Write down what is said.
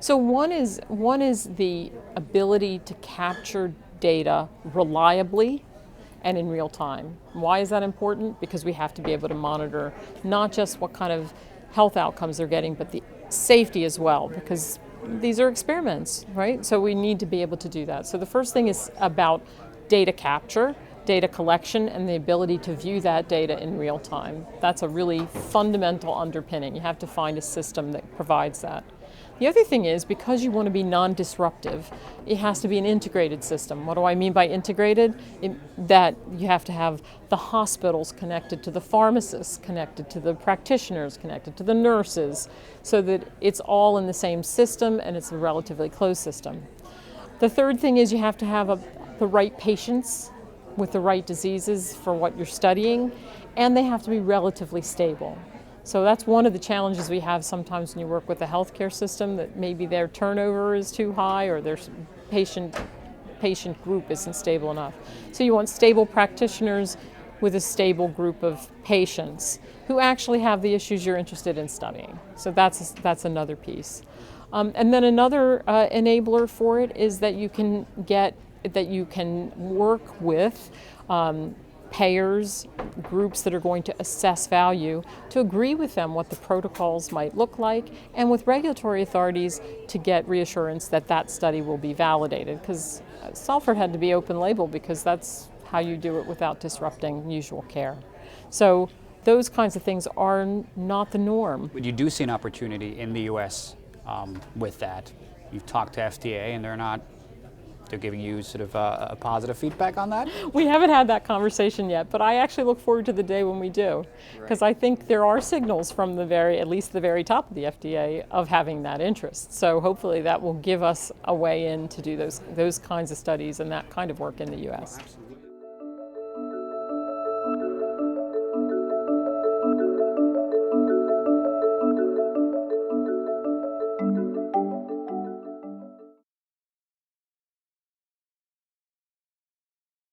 So one is the ability to capture data reliably and in real time. Why is that important? Because we have to be able to monitor not just what kind of health outcomes they're getting, but the safety as well, because these are experiments, right? So we need to be able to do that. So the first thing is about data capture, data collection, and the ability to view that data in real time. That's a really fundamental underpinning. You have to find a system that provides that. The other thing is, because you want to be non-disruptive, it has to be an integrated system. What do I mean by integrated? That you have to have the hospitals connected to the pharmacists, connected to the practitioners, connected to the nurses, so that it's all in the same system and it's a relatively closed system. The third thing is you have to have the right patients with the right diseases for what you're studying, and they have to be relatively stable. So that's one of the challenges we have sometimes when you work with the healthcare system, that maybe their turnover is too high or their patient group isn't stable enough. So you want stable practitioners with a stable group of patients who actually have the issues you're interested in studying. So that's another piece. And then another enabler for it is that you can work with payers, groups that are going to assess value, to agree with them what the protocols might look like, and with regulatory authorities to get reassurance that that study will be validated. Because Salford had to be open label because that's how you do it without disrupting usual care. So those kinds of things are not the norm. But you do see an opportunity in the US with that. You've talked to FDA and they're giving you sort of a positive feedback on that? We haven't had that conversation yet, but I actually look forward to the day when we do, because I think there are signals from at least the very top of the FDA of having that interest. So hopefully that will give us a way in to do those kinds of studies and that kind of work in the US. Absolutely.